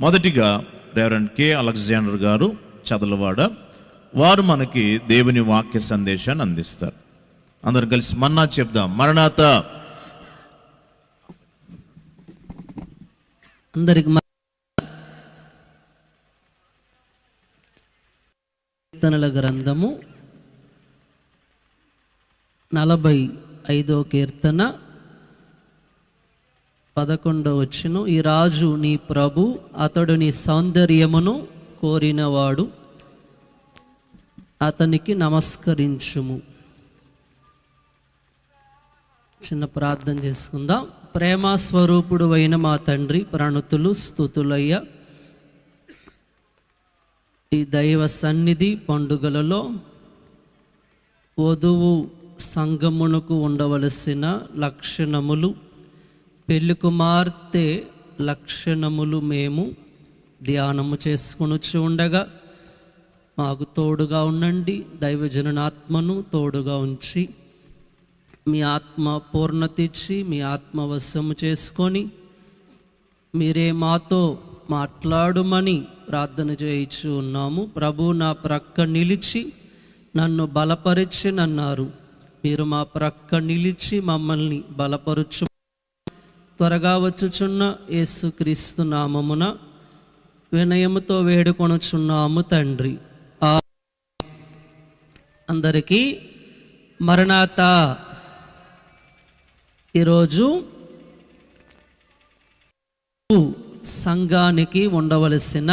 మొదటిగా reverend K Alexander గారు చదలవాడ, వారు మనకి దేవుని వాక్య సందేశాన్ని అందిస్తారు. అందరు కలిసి మన్నా చెప్దాం. మరణాత. అందరికి కీర్తనల గ్రంథము 45వ కీర్తన 11వ వచనం. ఈ రాజు నీ ప్రభు, అతడు నీ సౌందర్యమును కోరినవాడు, అతనికి నమస్కరించుము. చిన్న ప్రార్థన చేసుకుందాం. ప్రేమ స్వరూపుడు అయిన మా తండ్రి, ప్రణుతులు స్తుతులయ్య. ఈ దైవ సన్నిధి పండుగలలో వధువు సంగమునకు ఉండవలసిన లక్షణములు, పెళ్లి కుమార్తె లక్షణములు మేము ధ్యానము చేసుకొనుచు ఉండగా మాకు తోడుగా ఉండండి. దైవజనాత్మను తోడుగా ఉంచి మీ ఆత్మ పూర్ణత ఇచ్చి మీ ఆత్మవశము చేసుకొని మీరే మాతో మాట్లాడుమని ప్రార్థన చేయించు ఉన్నాము. ప్రభు నా ప్రక్క నిలిచి నన్ను బలపరిచినన్నారు. మీరు మా ప్రక్క నిలిచి మమ్మల్ని బలపరుచు. త్వరగా వచ్చుచున్న యేసుక్రీస్తు నామమున వినయముతో వేడుకొనుచున్నాము తండ్రి. అందరికీ మరణాత. ఈరోజు సంఘానికి ఉండవలసిన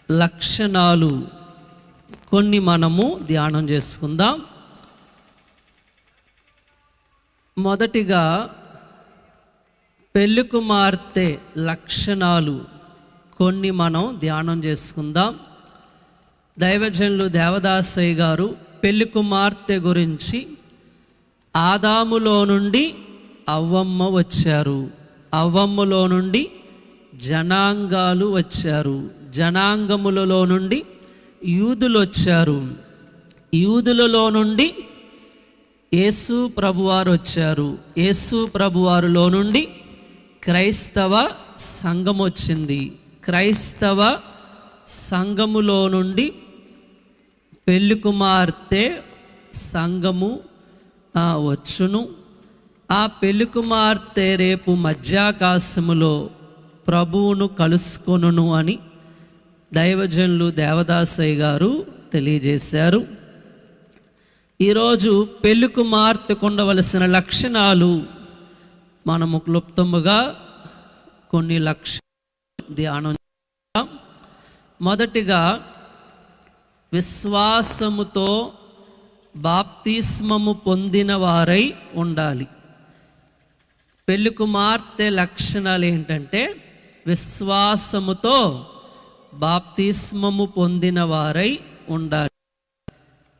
లక్షణాలు కొన్ని మనము ధ్యానం చేసుకుందాం. మొదటిగా పెళ్లి కుమార్తె లక్షణాలు కొన్ని మనం ధ్యానం చేసుకుందాం. దైవజనులు దేవదాసయ్య గారు పెళ్లి కుమార్తె గురించి ఆదాములో నుండి అవ్వమ్మ వచ్చారు, అవ్వమ్మలో నుండి జనాంగాలు వచ్చారు, జనాంగములలో నుండి యూదులు వచ్చారు, యూదులలో నుండి యేసు ప్రభువారు వచ్చారు, యేసు ప్రభువారులో నుండి క్రైస్తవ సంఘం వచ్చింది, క్రైస్తవ సంఘములో నుండి పెళ్లి కుమార్తె సంఘము వచ్చును. ఆ పెళ్లి కుమార్తె రేపు మధ్యాకాశములో ప్రభువును కలుసుకొనును అని దైవజనులు దేవదాసయ్య గారు తెలియజేశారు. ఈరోజు పెళ్లి కుమార్తెకు ఉండవలసిన లక్షణాలు మనము క్లుప్తముగా కొన్ని లక్షణాలు ధ్యానం చేద్దాం. మొదటిగా విశ్వాసముతో బాప్తిస్మము పొందిన వారై ఉండాలి. పెళ్లి కుమార్తె లక్షణాలు ఏంటంటే విశ్వాసముతో బాప్తిస్మము పొందిన వారై ఉండాలి.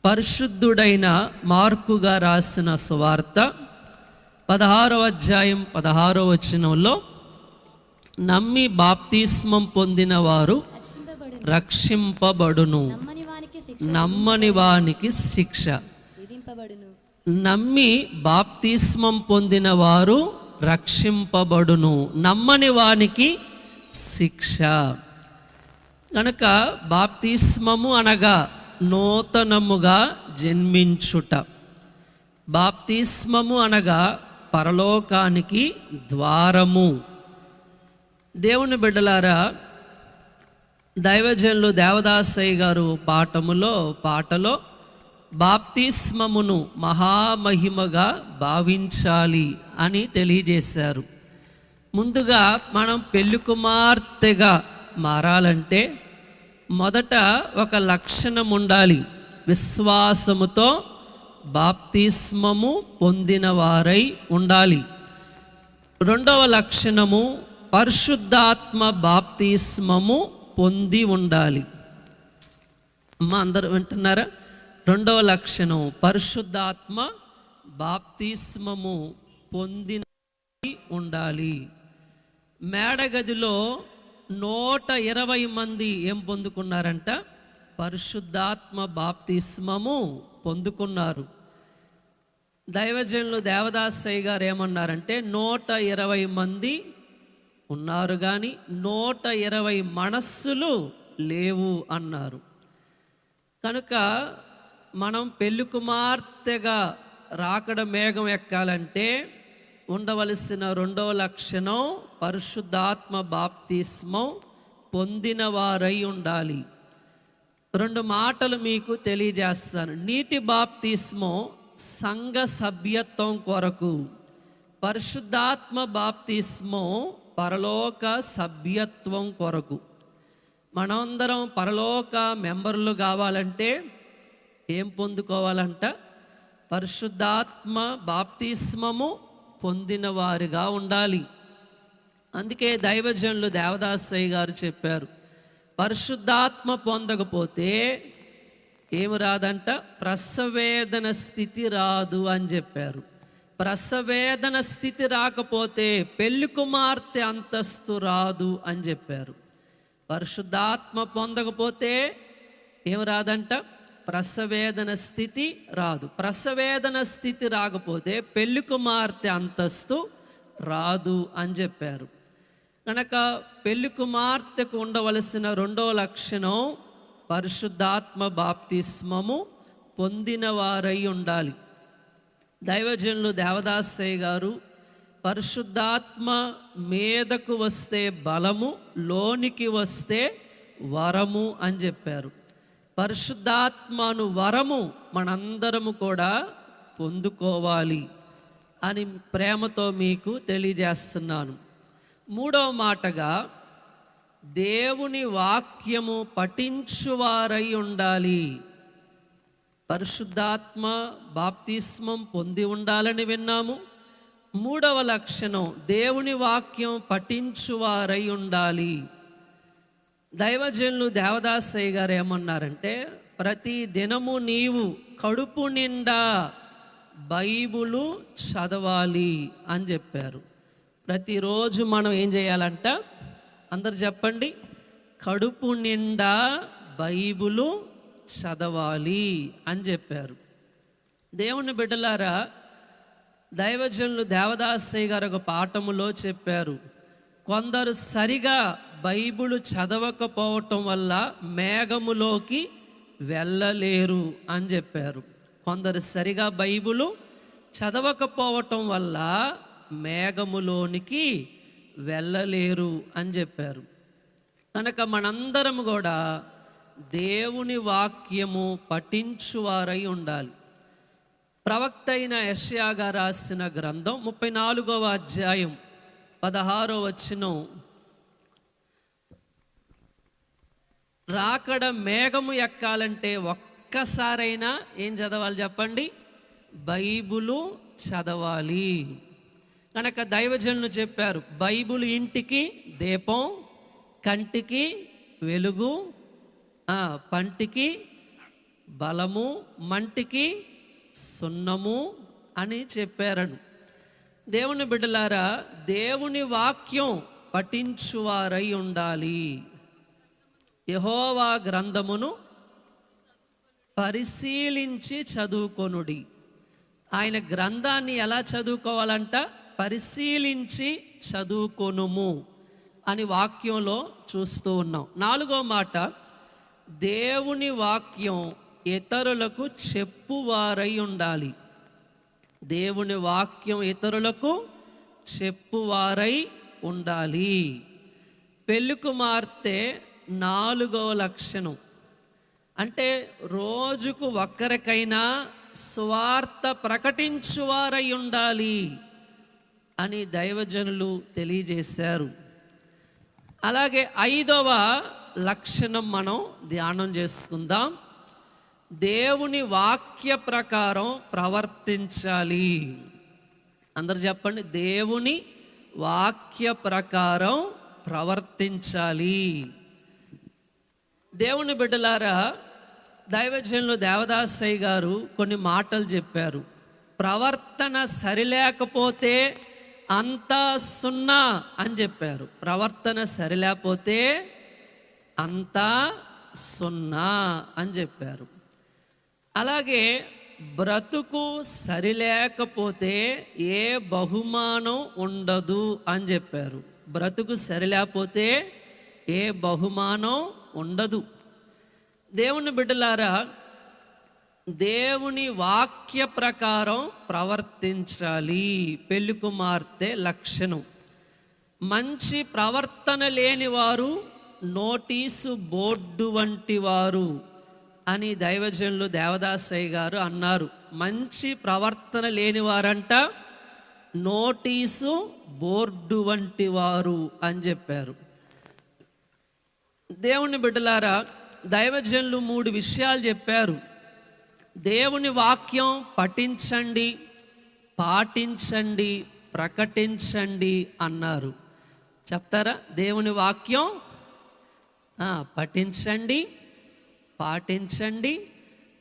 పరిశుద్ధుడైన మార్కుగా రాసిన సువార్త 16వ అధ్యాయం 16వ వచనంలో నమ్మి బాప్తిస్మం పొందిన వారు రక్షింపబడును, నమ్మని వానికి శిక్ష. నమ్మి బాప్తిస్మం పొందిన వారు రక్షింపబడును, నమ్మని వానికి శిక్ష. కనుక బాప్తిస్మము అనగా నూతనముగా జన్మించుట, బాప్తిస్మము అనగా పరలోకానికి ద్వారము. దేవుని బిడ్డలారా, దైవజనులు దేవదాసయ్య గారు పాటలో బాప్తిస్మమును మహామహిమగా భావించాలి అని తెలియజేశారు. ముందుగా మనం పెళ్లి కుమార్తెగా మారాలంటే మొదట ఒక లక్షణం ఉండాలి. విశ్వాసముతో బాప్తిస్మము పొందిన వారై ఉండాలి. రెండవ లక్షణము పరిశుద్ధాత్మ బాప్తిస్మము పొంది ఉండాలి. అందరూ వింటున్నారా? రెండవ లక్షణం పరిశుద్ధాత్మ బాప్తిస్మము పొందిన ఉండాలి. మేడగదిలో 120 మంది ఏం పొందుకున్నారంట? పరిశుద్ధాత్మ బాప్తిస్మము పొందుకున్నారు. దైవజనులు దేవదాసయ్య గారు ఏమన్నారంటే 120 మంది ఉన్నారు కానీ 120 మనస్సులు లేవు అన్నారు. కనుక మనం పెళ్లి కుమార్తెగా రాకడ మేఘం ఎక్కాలంటే ఉండవలసిన రెండవ లక్షణం పరిశుద్ధాత్మ బాప్తిస్మం పొందిన వారై ఉండాలి. 2 మాటలు మీకు తెలియజేస్తాను. నీటి బాప్తిస్మం సంఘ సభ్యత్వం కొరకు, పరిశుద్ధాత్మ బాప్తిస్మం పరలోక సభ్యత్వం కొరకు. మనందరం పరలోక మెంబర్లు కావాలంటే ఏం పొందుకోవాలంట? పరిశుద్ధాత్మ బాప్తిస్మము పొందిన వారిగా ఉండాలి. అందుకే దైవజనులు దేవదాసయ్య గారు చెప్పారు, పరిశుద్ధాత్మ పొందకపోతే ఏమి రాదంట? ప్రసవేదన స్థితి రాదు అని చెప్పారు. ప్రసవేదన స్థితి రాకపోతే పెళ్లి కుమార్తె అంతస్తు రాదు అని చెప్పారు. పరిశుద్ధాత్మ పొందకపోతే ఏమి రాదంట? ప్రసవేదన స్థితి రాదు. ప్రసవేదన స్థితి రాకపోతే పెళ్లి కుమార్తె అంతస్తు రాదు అని చెప్పారు. కనుక పెళ్లి కుమార్తెకు ఉండవలసిన రెండవ లక్షణం పరిశుద్ధాత్మ బాప్తిస్మము పొందిన వారై ఉండాలి. దైవజనులు దేవదాసయ్య గారు పరిశుద్ధాత్మ మీదకు వస్తే బలము, లోనికి వస్తే వరము అని చెప్పారు. పరిశుద్ధాత్మను వరము మనందరము కూడా పొందుకోవాలి అని ప్రేమతో మీకు తెలియజేస్తున్నాను. 3వ మాటగా దేవుని వాక్యము పఠించువారై ఉండాలి. పరిశుద్ధాత్మ బాప్తిస్మం పొంది ఉండాలని విన్నాము. 3వ లక్షణం దేవుని వాక్యం పఠించువారై ఉండాలి. దైవజనులు దేవదాసయ్య గారు ఏమన్నారంటే, ప్రతి దినము నీవు కడుపు నిండా బైబులు చదవాలి అని చెప్పారు. ప్రతిరోజు మనం ఏం చేయాలంట? అందరు చెప్పండి, కడుపు నిండా బైబులు చదవాలి అని చెప్పారు. దేవుని బిడ్డలారా, దైవజనులు దేవదాసయ్య గారు ఒక పాఠములో చెప్పారు, కొందరు సరిగా బైబిలు చదవకపోవటం వల్ల మేఘములోకి వెళ్ళలేరు అని చెప్పారు. కొందరు సరిగా బైబిలు చదవకపోవటం వల్ల మేఘములోనికి వెళ్ళలేరు అని చెప్పారు. కనుక మనందరం కూడా దేవుని వాక్యము పఠించువారై ఉండాలి. ప్రవక్త అయిన యెషయా గారు రాసిన గ్రంథం 34వ అధ్యాయం 16వ వచనం, రాకడ మేఘము ఎక్కాలంటే ఒక్కసారైనా ఏం చదవాలి చెప్పండి? బైబిలు చదవాలి. కనుక దైవజనులు చెప్పారు, బైబిల్ ఇంటికి దీపం, కంటికి వెలుగు, పంటికి బలము, మంటికి సున్నము అని చెప్పారను. దేవుని బిడ్డలారా, దేవుని వాక్యం పఠించువారై ఉండాలి. యెహోవా గ్రంథమును పరిశీలించి చదువుకొనుడి. ఆయన గ్రంథాన్ని ఎలా చదువుకోవాలంట? పరిశీలించి చదువుకొనుము అని వాక్యంలో చూస్తూ ఉన్నాం. 4వ మాట, దేవుని వాక్యం ఇతరులకు చెప్పువారై ఉండాలి. దేవుని వాక్యం ఇతరులకు చెప్పువారై ఉండాలి. పెళ్లి కుమార్తె 4వ లక్షణం అంటే రోజుకు ఒక్కరికైనా సువార్త ప్రకటించువారై ఉండాలి అని దైవజనులు తెలియజేశారు. అలాగే 5వ లక్షణం మనం ధ్యానం చేసుకుందాం. దేవుని వాక్య ప్రకారం ప్రవర్తించాలి. అందరు చెప్పండి, దేవుని వాక్య ప్రకారం ప్రవర్తించాలి. దేవుని బిడ్డలారా, దైవజనులు దేవదాసయ్య గారు కొన్ని మాటలు చెప్పారు. ప్రవర్తన సరిలేకపోతే అంతా సున్నా అని చెప్పారు. ప్రవర్తన సరిలేకపోతే అంతా సున్నా అని చెప్పారు. అలాగే బ్రతుకు సరిలేకపోతే ఏ బహుమానం ఉండదు అని చెప్పారు. బ్రతుకు సరిలేకపోతే ఏ బహుమానం ఉండదు. దేవుని బిడ్డలారా, దేవుని వాక్య ప్రకారం ప్రవర్తించాలి. పెళ్లి కుమార్తె లక్షణం. మంచి ప్రవర్తన లేని వారు నోటీసు బోర్డు వంటి వారు అని దైవజనులు దేవదాసయ్య గారు అన్నారు. మంచి ప్రవర్తన లేని వారంట నోటీసు బోర్డు వంటి వారు అని చెప్పారు. దేవుని బిడ్డలారా, దైవజనులు 3 విషయాలు చెప్పారు. దేవుని వాక్యం పఠించండి, పాటించండి, ప్రకటించండి అన్నారు. చెప్తారా? దేవుని వాక్యం పఠించండి, పాటించండి,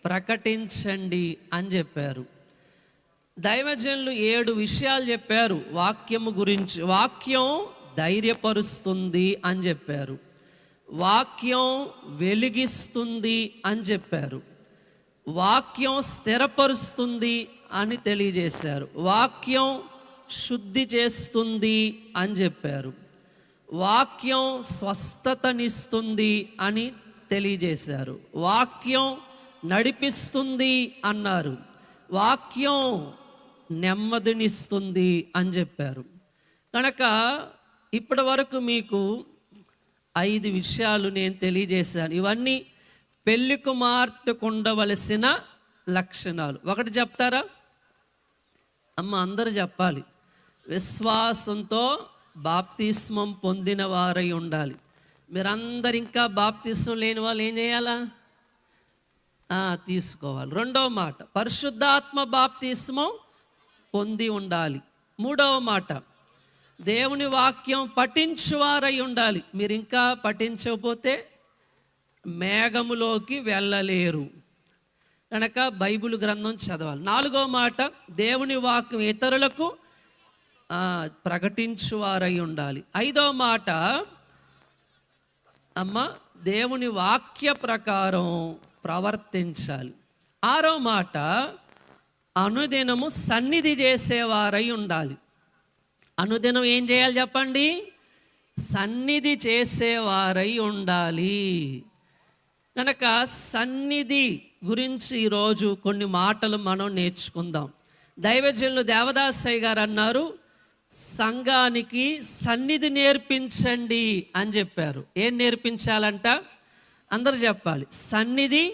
ప్రకటించండి అని చెప్పారు. దైవజనులు 7 విషయాలు చెప్పారు వాక్యము గురించి. వాక్యం ధైర్యపరుస్తుంది అని చెప్పారు. వాక్యం వెలిగిస్తుంది అని చెప్పారు. వాక్యం స్థిరపరుస్తుంది అని తెలియజేశారు. వాక్యం శుద్ధి చేస్తుంది అని చెప్పారు. వాక్యం స్వస్థతనిస్తుంది అని తెలియజేశారు. వాక్యం నడిపిస్తుంది అన్నారు. వాక్యం నెమ్మదినిస్తుంది అని చెప్పారు. కనుక ఇప్పటి వరకు మీకు 5 విషయాలు నేను తెలియజేశాను. ఇవన్నీ పెళ్లి కుమార్తెకు ఉండవలసిన లక్షణాలు. ఒకటి చెప్తారా అమ్మ? అందరూ చెప్పాలి. విశ్వాసంతో బాప్తిస్మం పొందిన వారై ఉండాలి. మీరందరు ఇంకా బాప్తిస్మం లేని వాళ్ళు ఏం చేయాలా? తీసుకోవాలి. రెండవ మాట, పరిశుద్ధాత్మ బాప్తిస్మం పొంది ఉండాలి. మూడవ మాట, దేవుని వాక్యం పఠించువారై ఉండాలి. మీరు ఇంకా పఠించకపోతే మేఘములోకి వెళ్ళలేరు. కనుక బైబిల్ గ్రంథం చదవాలి. నాలుగవ మాట, దేవుని వాక్యం ఇతరులకు ప్రకటించువారై ఉండాలి. ఐదవ మాట అమ్మ, దేవుని వాక్య ప్రకారం ప్రవర్తించాలి. ఆరో మాట, అనుదినము సన్నిధి చేసేవారై ఉండాలి. అనుదినం ఏం చేయాలి చెప్పండి? సన్నిధి చేసేవారై ఉండాలి. కనుక సన్నిధి గురించి ఈరోజు కొన్ని మాటలు మనం నేర్చుకుందాం. దైవజనులు దేవదాసయ్య గారు అన్నారు, సంఘానికి సన్నిధి నేర్పించండి అని చెప్పారు. ఏం నేర్పించాలంట? అందరూ చెప్పాలి. సన్నిధి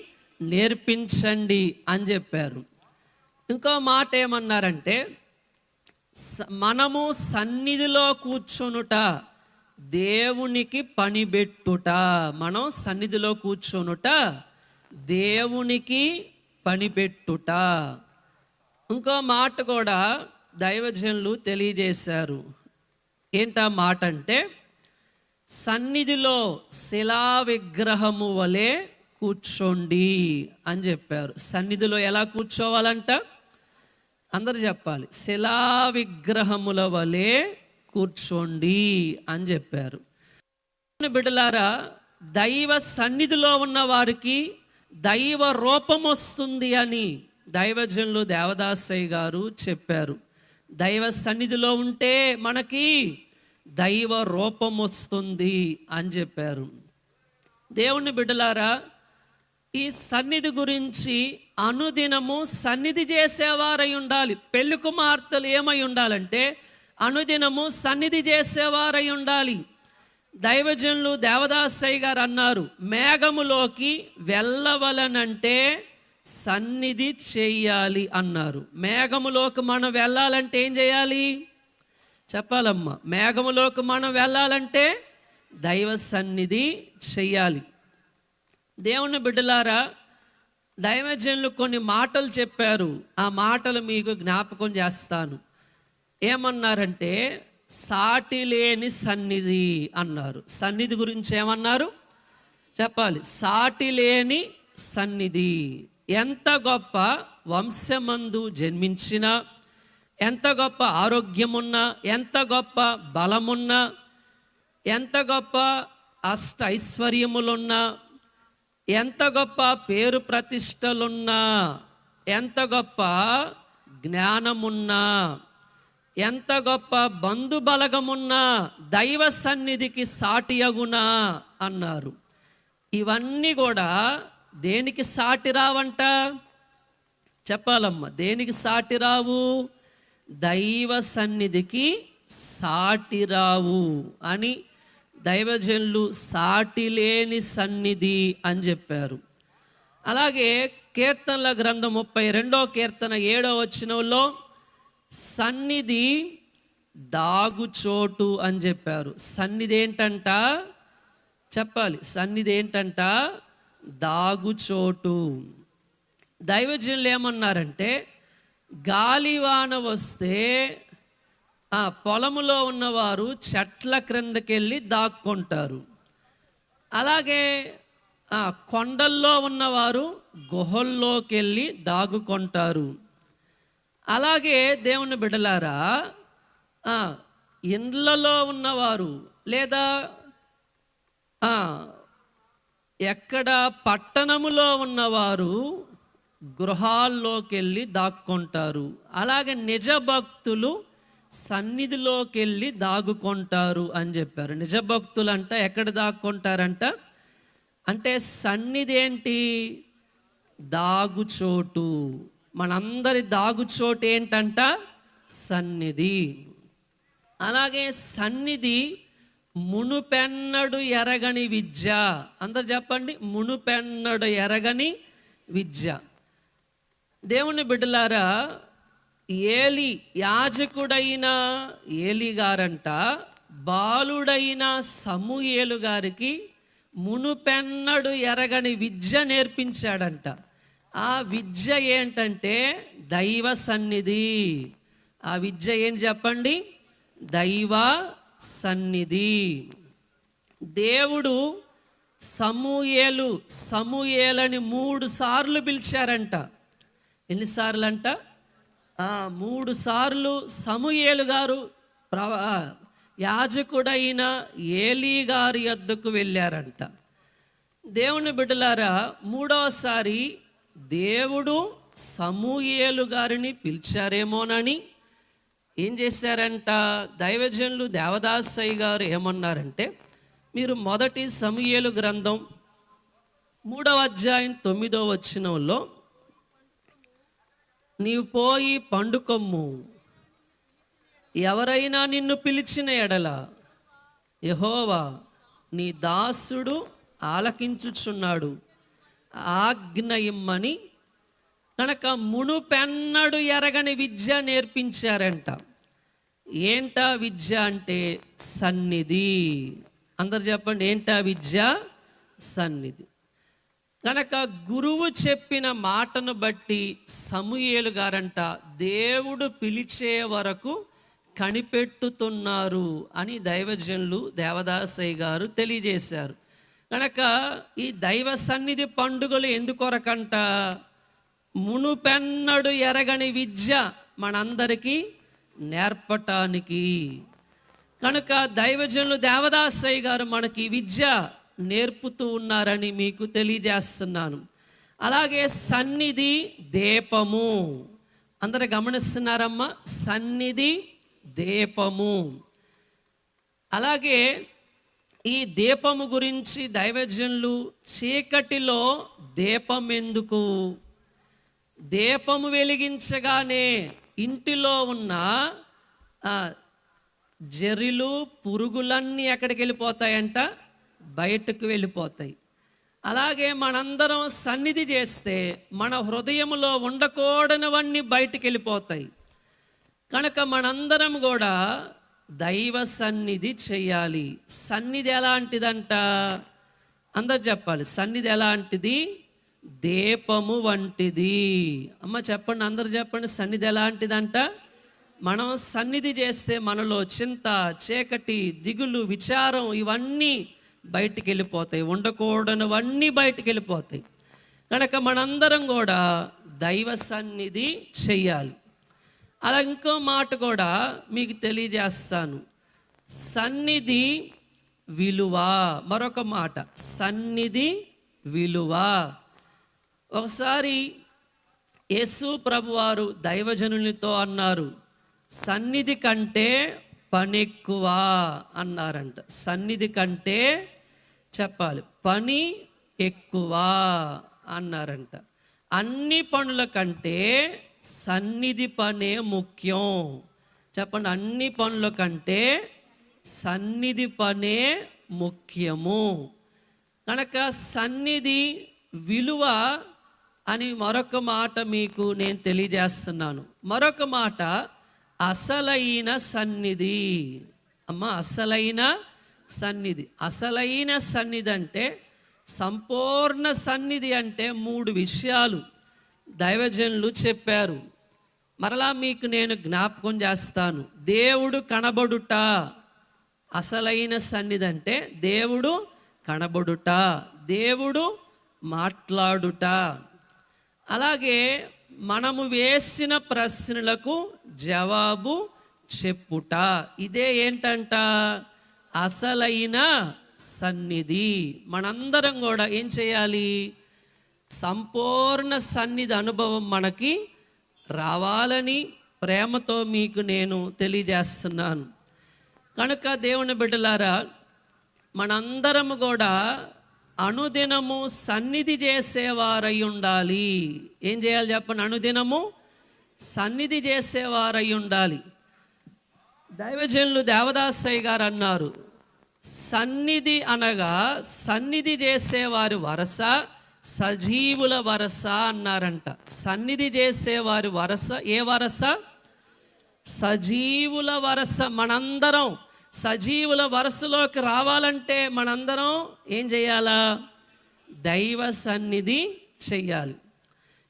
నేర్పించండి అని చెప్పారు. ఇంకో మాట ఏమన్నారంటే, మనము సన్నిధిలో కూర్చొనుట దేవునికి పనిబెట్టుట. మనం సన్నిధిలో కూర్చొనుట దేవునికి పనిపెట్టుట. ఇంకో మాట కూడా దైవజనులు తెలియజేశారు. ఏంటా మాట అంటే, సన్నిధిలో శిలా విగ్రహము వలె కూర్చోండి అని చెప్పారు. సన్నిధిలో ఎలా కూర్చోవాలంట? అందరు చెప్పాలి. శిలా విగ్రహముల వలె కూర్చోండి అని చెప్పారు. బిడ్డలారా, దైవ సన్నిధిలో ఉన్న వారికి దైవ రూపం వస్తుంది అని దైవజనులు దేవదాసయ్య గారు చెప్పారు. దైవ సన్నిధిలో ఉంటే మనకి దైవ రూపం వస్తుంది అని చెప్పారు. దేవుని బిడ్డలారా, ఈ సన్నిధి గురించి అనుదినము సన్నిధి చేసేవారై ఉండాలి. పెళ్లి కుమార్తెలు ఏమై ఉండాలంటే అనుదినము సన్నిధి చేసేవారై ఉండాలి. దైవజనులు దేవదాసయ్య గారు అన్నారు, మేఘములోకి వెళ్ళవలనంటే సన్నిధి చెయ్యాలి అన్నారు. మేఘములోకి మనం వెళ్ళాలంటే ఏం చేయాలి చెప్పాలమ్మా? మేఘములోకి మనం వెళ్ళాలంటే దైవ సన్నిధి చెయ్యాలి. దేవుని బిడ్డలారా, దైవజనులు కొన్ని మాటలు చెప్పారు. ఆ మాటలు మీకు జ్ఞాపకం చేస్తాను. ఏమన్నారంటే, సాటి లేని సన్నిధి అన్నారు. సన్నిధి గురించి ఏమన్నారు చెప్పాలి? సాటి లేని సన్నిధి. ఎంత గొప్ప వంశమందు జన్మించినా, ఎంత గొప్ప ఆరోగ్యమున్నా, ఎంత గొప్ప బలమున్నా, ఎంత గొప్ప అష్ట ఐశ్వర్యములున్నా, ఎంత గొప్ప పేరు ప్రతిష్టలున్నా, ఎంత గొప్ప జ్ఞానమున్నా, ఎంత గొప్ప బంధుబలగమున్నా దైవ సన్నిధికి సాటి అగునా అన్నారు. ఇవన్నీ కూడా దేనికి సాటి రావంట? చెప్పాలమ్మా, దేనికి సాటి రావు? దైవ సన్నిధికి సాటి రావు అని దైవజనులు సాటి లేని సన్నిధి అని చెప్పారు. అలాగే కీర్తనల గ్రంథం 32వ కీర్తన 7వ వచనంలో సన్నిధి దాగుచోటు అని చెప్పారు. సన్నిధి ఏంటంట? చెప్పాలి, సన్నిధి ఏంటంట? దాగుచోటు. దైవజనులు ఏమన్నారంటే, గాలివాన వస్తే ఆ పొలములో ఉన్నవారు చెట్ల క్రిందకెళ్ళి దాక్కుంటారు. అలాగే కొండల్లో ఉన్నవారు గుహల్లోకి వెళ్ళి దాగుకుంటారు. అలాగే దేవుని బిడ్డలారా, ఇండ్లలో ఉన్నవారు లేదా ఎక్కడ పట్టణములో ఉన్నవారు గృహాల్లోకి వెళ్ళి దాక్కుంటారు. అలాగే నిజ భక్తులు సన్నిధిలోకి వెళ్ళి దాగుకుంటారు అని చెప్పారు. నిజ భక్తులు అంట ఎక్కడ దాక్కుంటారంట అంటే, సన్నిధి ఏంటి? దాగుచోటు. మనందరి దాగుచోటు ఏంటంట? సన్నిధి. అలాగే సన్నిధి మునుపెన్నడు ఎరగని విద్య. అందరు చెప్పండి, మునుపెన్నడు ఎరగని విద్య. దేవుని బిడ్డలారా, ఏలి యాజకుడైన ఏలి గారంట బాలుడైన సమూయేలు గారికి మునుపెన్నడు ఎరగని విద్య నేర్పించాడంట. ఆ విద్య ఏంటంటే దైవ సన్నిధి. ఆ విద్య ఏం చెప్పండి? దైవ సన్నిధి. దేవుడు సమూయేలని 3 సార్లు పిలిచారంట. ఎన్నిసార్లు అంట? 3 సార్లు సమూయేలు గారు యాజకుడైన ఏలీ గారి యొద్దకు వెళ్ళారంట. దేవుని బిడ్డలారా, 3వసారి దేవుడు సమూయేలు గారిని పిలిచారేమోనని ఏం చేశారంట? దైవజనులు దేవదాసయ్య గారు ఏమన్నారంటే, మీరు 1 సమూయేలు గ్రంథం 3వ అధ్యాయం 9వ వచనంలో, నీవు పోయి పండుకొమ్ము, ఎవరైనా నిన్ను పిలిచిన ఎడల యెహోవా నీ దాసుడు ఆలకించుచున్నాడు, ఆజ్ఞ ఇమ్మని కనుక మునుపెన్నడు ఎరగని విద్య నేర్పించారంట. ఏంటా విద్య అంటే సన్నిధి. అందరు చెప్పండి, ఏంటా విద్య? సన్నిధి. కనుక గురువు చెప్పిన మాటను బట్టి సమూయేలు గారంట దేవుడు పిలిచే వరకు కనిపెట్టుతున్నారు అని దైవజనులు దేవదాసయ్య గారు తెలియజేశారు. కనుక ఈ దైవ సన్నిధి పండుగలు ఎందుకొరకంట? మునుపెన్నడు ఎరగని విద్య మనందరికీ నేర్పటానికి. కనుక దైవజనులు దేవదాసయ్య గారు మనకి విద్య నేర్పుతూ ఉన్నారని మీకు తెలియజేస్తున్నాను. అలాగే సన్నిధి దీపము. అందరూ గమనిస్తున్నారమ్మా? సన్నిధి దీపము. అలాగే ఈ దీపము గురించి దైవజనులు చీకటిలో దీపం ఎందుకు? దీపము వెలిగించగానే ఇంటిలో ఉన్న జెర్రిలు పురుగులన్నీ ఎక్కడికి వెళ్ళిపోతాయంట? బయటకు వెళ్ళిపోతాయి. అలాగే మనందరం సన్నిధి చేస్తే మన హృదయంలో ఉండకూడనివన్నీ బయటికి వెళ్ళిపోతాయి. కనుక మనందరం కూడా దైవ సన్నిధి చేయాలి. సన్నిధి ఎలాంటిదంట? అందరు చెప్పాలి, సన్నిధి ఎలాంటిది? దీపము వంటిది. అమ్మ చెప్పండి, అందరు చెప్పండి, సన్నిధి ఎలాంటిదంట? మనం సన్నిధి చేస్తే మనలో చింత, చీకటి, దిగులు, విచారం ఇవన్నీ బయటికి వెళ్ళిపోతాయి. ఉండకూడనివన్నీ బయటికి వెళ్ళిపోతాయి. కనుక మనందరం కూడా దైవ సన్నిధి చెయ్యాలి. అలా ఇంకో మాట కూడా మీకు తెలియజేస్తాను. సన్నిధి విలువ. మరొక మాట, సన్నిధి విలువ. ఒకసారి యేసు ప్రభువారు దైవజనులతో అన్నారు, సన్నిధి కంటే పని ఎక్కువ అన్నారంట. సన్నిధి కంటే చెప్పాలి పని ఎక్కువ అన్నారంట. అన్ని పనుల కంటే సన్నిధి పనే ముఖ్యం. చెప్పండి, అన్ని పనుల కంటే సన్నిధి పనే ముఖ్యము. కనుక సన్నిధి విలువ అని మరొక మాట మీకు నేను తెలియజేస్తున్నాను. మరొక మాట అసలైన సన్నిధి. అమ్మ, అసలైన సన్నిధి. అసలైన సన్నిధి అంటే సంపూర్ణ సన్నిధి అంటే 3 విషయాలు దైవజనులు చెప్పారు. మరలా మీకు నేను జ్ఞాపకం చేస్తాను. దేవుడు కనబడుట అసలైన సన్నిధి అంటే దేవుడు కనబడుట, దేవుడు మాట్లాడుట, అలాగే మనము వేసిన ప్రశ్నలకు జవాబు చెప్పుట. ఇదే ఏంటంట అసలైన సన్నిధి. మనందరం కూడా ఏం చేయాలి? సంపూర్ణ సన్నిధి అనుభవం మనకి రావాలని ప్రేమతో మీకు నేను తెలియజేస్తున్నాను. కనుక దేవుని బిడ్డలారా, మనందరము కూడా అనుదినము సన్నిధి చేసేవారై ఉండాలి. ఏం చేయాలి చెప్పండి? అనుదినము సన్నిధి చేసేవారై ఉండాలి. దైవజనులు దేవదాసయ్య గారు అన్నారు, సన్నిధి అనగా సన్నిధి చేసేవారి వరస సజీవుల వరస అన్నారంట. సన్నిధి చేసేవారి వరస ఏ వరస? సజీవుల వరస. మనందరం సజీవుల వరసలోకి రావాలంటే మనందరం ఏం చేయాలా? దైవ సన్నిధి చెయ్యాలి.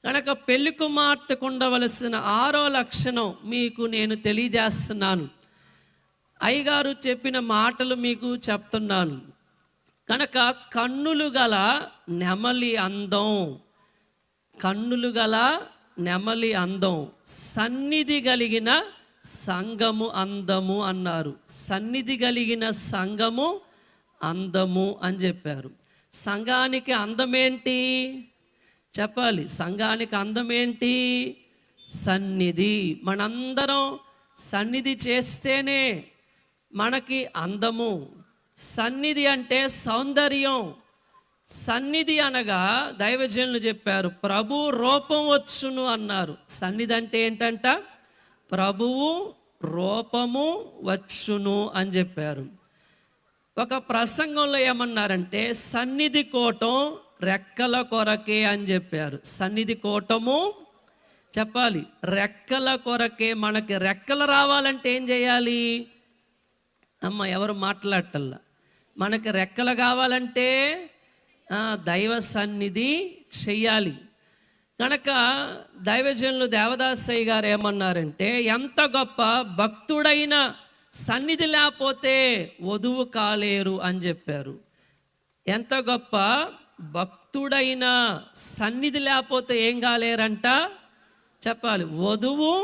కనుక పెళ్లి కుమార్తెకు ఉండవలసిన 6వ లక్షణం మీకు నేను తెలియజేస్తున్నాను. అయ్యగారు చెప్పిన మాటలు మీకు చెప్తున్నాను. కనుక కన్నులు గల నెమలి అందం, కన్నులు గల నెమలి అందం, సన్నిధి కలిగిన సంఘము అందము అన్నారు. సన్నిధి కలిగిన సంఘము అందము అని చెప్పారు. సంఘానికి అందమేంటి చెప్పాలి? సంఘానికి అందమేంటి? సన్నిధి. మనందరం సన్నిధి చేస్తేనే మనకి అందము. సన్నిధి అంటే సౌందర్యం. సన్నిధి అనగా దైవజనులు చెప్పారు, ప్రభు రూపం వచ్చును అన్నారు. సన్నిధి అంటే ఏంటంట? ప్రభువు రూపము వచ్చును అని చెప్పారు. ఒక ప్రసంగంలో ఏమన్నారంటే, సన్నిధి కోటం రెక్కల కొరకే అని చెప్పారు. సన్నిధి కోటము చెప్పాలి రెక్కల కొరకే. మనకి రెక్కలు రావాలంటే ఏం చేయాలి? అమ్మ, ఎవరు మాట్లాడటల్లా. మనకి రెక్కలు కావాలంటే దైవ సన్నిధి చెయ్యాలి. కనుక దైవజనులు దేవదాసయ్య గారు ఏమన్నారంటే, ఎంత గొప్ప భక్తుడైన సన్నిధి లేకపోతే వధువు కాలేరు అని చెప్పారు. ఎంత గొప్ప భక్తుడైన సన్నిధి లేకపోతే ఏం కాలేరంట చెప్పాలి? వధువు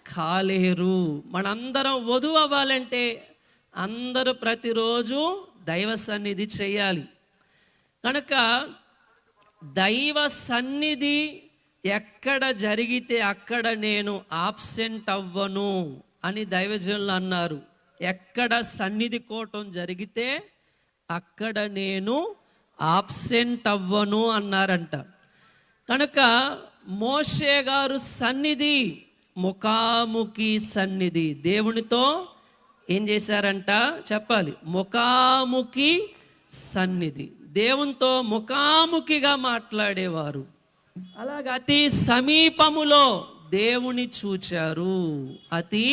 కాలేరు. మనందరం వధువు అవ్వాలంటే అందరూ ప్రతిరోజు దైవ సన్నిధి చేయాలి. కనుక దైవ సన్నిధి ఎక్కడ జరిగితే అక్కడ నేను ఆబ్సెంట్ అవ్వను అని దైవజనులు అన్నారు. ఎక్కడ సన్నిధి కోటం జరిగితే అక్కడ నేను ఆబ్సెంట్ అవ్వను అన్నారంట. కనుక మోషే గారు సన్నిధి ముఖాముఖి సన్నిధి. దేవునితో ఏం చేశారంట చెప్పాలి? ముఖాముఖి సన్నిధి. దేవునితో ముఖాముఖిగా మాట్లాడేవారు. అలాగే అతి సమీపములో దేవుని చూచారు. అతి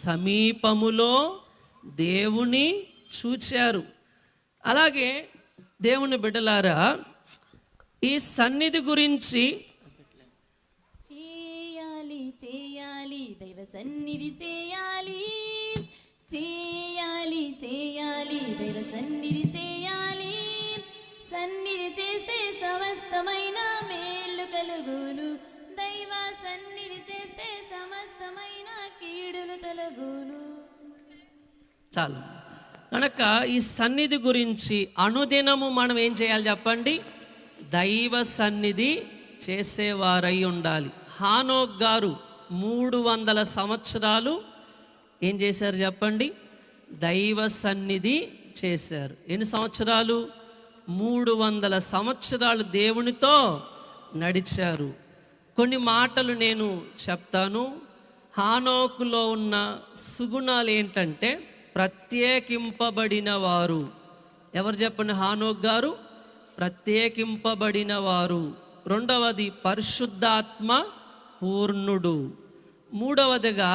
సమీపములో దేవుని చూచారు. అలాగే దేవుని బిడ్డలారా, ఈ సన్నిధి గురించి చేయాలి చేయాలి దైవ సన్నిధి చేయాలి, చేయాలి చేయాలి దైవ సన్నిధి చేయాలి. సన్నిధి చేస్తే సమస్తమైన మేలు కలుగును, దైవ సన్నిధి చేస్తే సమస్తమైన కీడులు తొలగును. చాలు. కనుక ఈ సన్నిధి గురించి అనుదినము మనం ఏం చేయాలి చెప్పండి? దైవ సన్నిధి చేసేవారై ఉండాలి. హానోక్ గారు 300 సంవత్సరాలు ఏం చేశారు చెప్పండి? దైవ సన్నిధి చేశారు. ఎన్ని సంవత్సరాలు? 300 సంవత్సరాలు దేవునితో నడిచారు. కొన్ని మాటలు నేను చెప్తాను. హానోకులో ఉన్న సుగుణాలు ఏంటంటే ప్రత్యేకింపబడిన వారు. ఎవరు చెప్పండి? హానోక్ గారు ప్రత్యేకింపబడిన వారు. రెండవది పరిశుద్ధాత్మ పూర్ణుడు. మూడవదిగా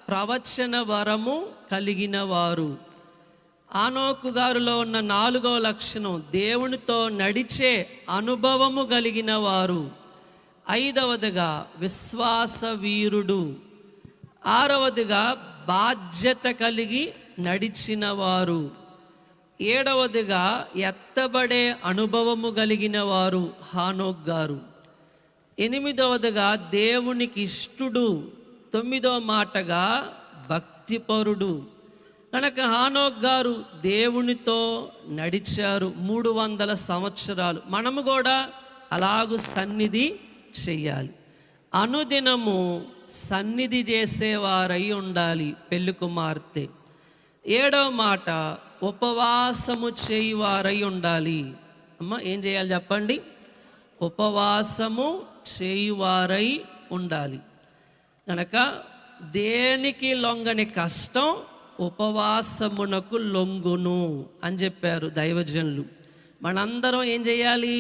ప్రవచన వరము కలిగిన వారు. హానోకు గారిలో ఉన్న 4వ లక్షణం దేవునితో నడిచే అనుభవము కలిగిన వారు. 5వదిగా విశ్వాస వీరుడు. 6వదిగా బాధ్యత కలిగి నడిచిన వారు. 7వదిగా ఎత్తబడే అనుభవము కలిగిన వారు హానోక్ గారు. 8వదిగా దేవునికి ఇష్టుడు. 9వ మాటగా భక్తిపరుడు. కనుక హానోక్ గారు దేవునితో నడిచారు 300 సంవత్సరాలు. మనము కూడా అలాగూ సన్నిధి చెయ్యాలి. అనుదినము సన్నిధి చేసేవారై ఉండాలి పెళ్లి కుమార్తె. 7వ మాట ఉపవాసము చేయువారై ఉండాలి. అమ్మ ఏం చేయాలి చెప్పండి? ఉపవాసము చేయువారై ఉండాలి. కనుక దేనికి లొంగని కష్టం ఉపవాసమునకు లొంగును అని చెప్పారు దైవజనులు. మనందరం ఏం చేయాలి?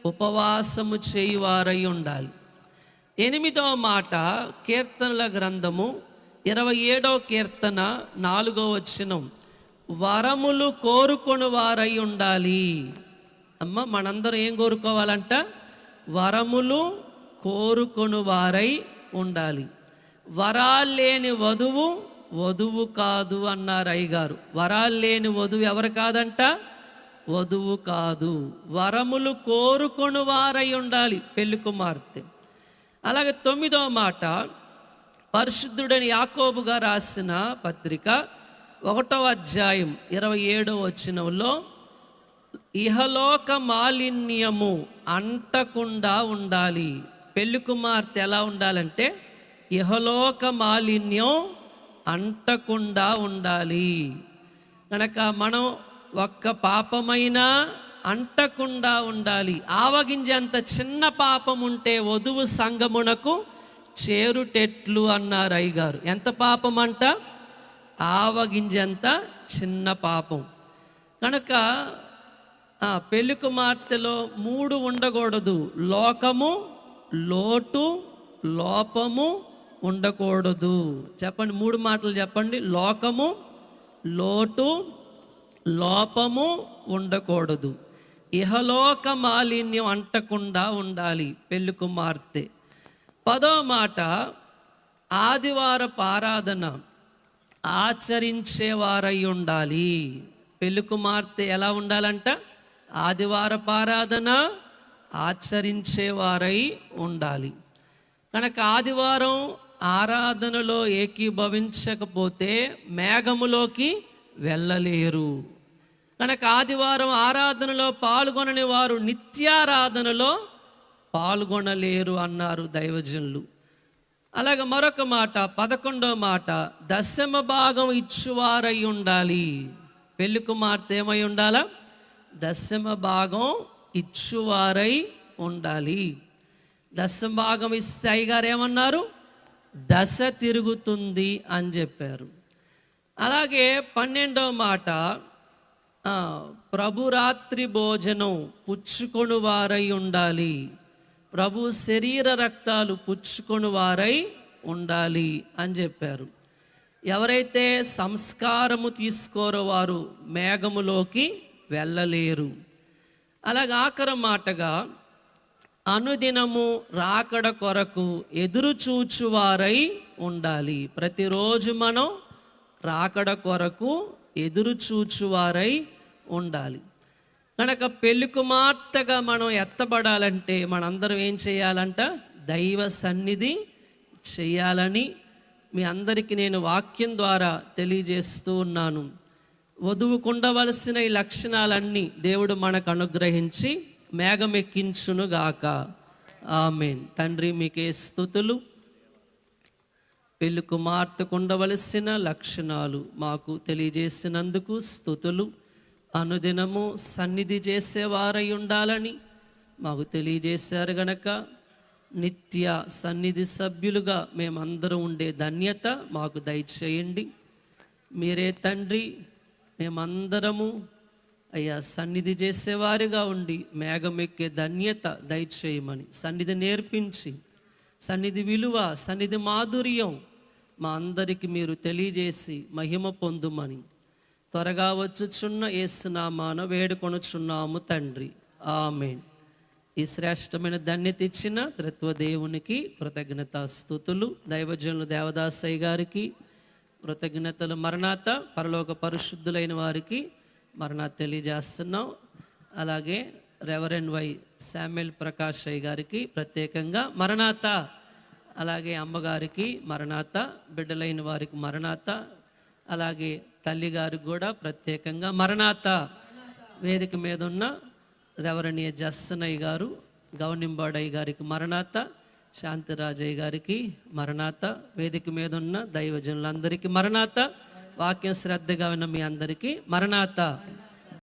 ఉపవాసము చేయువారై ఉండాలి. 8వ మాట కీర్తనల గ్రంథము 27వ కీర్తన 4వ వచనం, వరములు కోరుకొని వారై ఉండాలి. అమ్మ మనందరం ఏం కోరుకోవాలంట? వరములు కోరుకొని వారై ఉండాలి. వరాలు లేని వధువు వధువు కాదు అన్నారు అయ్యగారు. వరాలు లేని వధువు ఎవరు కాదంట? వధువు కాదు. వరములు కోరుకొని వారై ఉండాలి పెళ్లి కుమార్తె. అలాగే 9వ మాట పరిశుద్ధుడైన యాకోబు గారు రాసిన పత్రిక 1వ అధ్యాయం 27వ వచనంలో ఇహలోక మాలిన్యము అంటకుండా ఉండాలి. పెళ్లి కుమార్తె ఎలా ఉండాలంటే ఇహలోక మాలిన్యం అంటకుండా ఉండాలి. కనుక మనం ఒక్క పాపమైనా అంటకుండా ఉండాలి. ఆవగింజంత చిన్న పాపం ఉంటే వధువు సంగమునకు చేరుటెట్లు అన్నారు అయ్యగారు. ఎంత పాపం అంట? ఆవగింజంత చిన్న పాపం. కనుక పెళ్లి కుమార్తెలో 3 ఉండకూడదు. లోకము, లోటు, లోపము ఉండకూడదు. చెప్పండి 3 మాటలు చెప్పండి. లోకము, లోటు, లోపము ఉండకూడదు. ఇహలోక మాలిన్యం అంటకుండా ఉండాలి పెళ్లి కుమార్తె. 10వ మాట ఆదివారపు ఆరాధన ఆచరించేవారై ఉండాలి. పెళ్లి కుమార్తె ఎలా ఉండాలంట? ఆదివారపు ఆరాధన ఆచరించేవారై ఉండాలి. కనుక ఆదివారం ఆరాధనలో ఏకీభవించకపోతే మేఘములోకి వెళ్ళలేరు. కనుక ఆదివారం ఆరాధనలో పాల్గొనని వారు నిత్యారాధనలో పాల్గొనలేరు అన్నారు దైవజనులు. అలాగే మరొక మాట 11వ మాట 10వ భాగం ఇచ్చువారై ఉండాలి. పెళ్లి కుమార్తె ఏమై ఉండాలా? 10వ భాగం ఇచ్చువారై ఉండాలి. 10వ భాగం ఇస్తే అయ్యగారు ఏమన్నారు? దశ తిరుగుతుంది అని చెప్పారు. అలాగే 12వ మాట ప్రభురాత్రి భోజనం పుచ్చుకొని వారై ఉండాలి. ప్రభు శరీర రక్తాలు పుచ్చుకొని వారై ఉండాలి అని చెప్పారు. ఎవరైతే సంస్కారము తీసుకోరో వారు మేఘములోకి వెళ్ళలేరు. అలాగే ఆఖరి మాటగా అనుదినము రాకడ కొరకు ఎదురు చూచువారై ఉండాలి. ప్రతిరోజు మనం రాకడ కొరకు ఎదురు చూచువారై ఉండాలి. కనుక పెళ్లి కుమార్తెగా మనం ఎత్తబడాలంటే మనందరం ఏం చేయాలంట? దైవ సన్నిధి చేయాలని మీ అందరికీ నేను వాక్యం ద్వారా తెలియజేస్తూ ఉన్నాను. వధువుకు ఉండవలసిన ఈ లక్షణాలన్నీ దేవుడు మనకు అనుగ్రహించి మేఘమెక్కించునుగాక. ఆమేన్. తండ్రి మీకే స్తుతులు. పెళ్లి కుమార్తెకు ఉండవలసిన లక్షణాలు మాకు తెలియజేసినందుకు స్తుతులు. అనుదినము సన్నిధి చేసేవారై ఉండాలని మాకు తెలియజేశారు గనక నిత్య సన్నిధి సభ్యులుగా మేమందరం ఉండే ధన్యత మాకు దయచేయండి. మీరే తండ్రి, మేమందరము అయ్యా సన్నిధి చేసేవారిగా ఉండి మేఘం ఎక్కే ధన్యత దయచేయమని, సన్నిధి నేర్పించి, సన్నిధి విలువ, సన్నిధి మాధుర్యం మా అందరికీ మీరు తెలియజేసి మహిమ పొందుమని త్వరగా వచ్చుచున్న యేసునామాన వేడుకొనుచున్నాము తండ్రి. ఆమేన్. ఈ శ్రేష్టమైన ధన్యత ఇచ్చిన త్రిత్వ దేవునికి కృతజ్ఞతాస్తుతులు. దైవజనులు దేవదాసయ్య గారికి కృతజ్ఞతలు. మరణాత పరలోక పరిశుద్ధులైన వారికి మరణాత తెలియజేస్తున్నాం. అలాగే రెవరెండ్ వై శామ్యుల్ ప్రకాష్ అయ్య గారికి ప్రత్యేకంగా మరణాత. అలాగే అమ్మగారికి మరణాత, బిడ్డలైన వారికి మరణాత, అలాగే తల్లి గారికి కూడా ప్రత్యేకంగా మరణాత. వేదిక మీద ఉన్న రెవరెండ్ జస్సనయ్య గారు, గౌనింబాడయ్య గారికి మరణాత, శాంతిరాజయ్య గారికి మరణాత, వేదిక మీద ఉన్న దైవజనులందరికీ మరణాత, వాక్యం శ్రద్ధగా ఉన్న మీ అందరికీ మరణాత.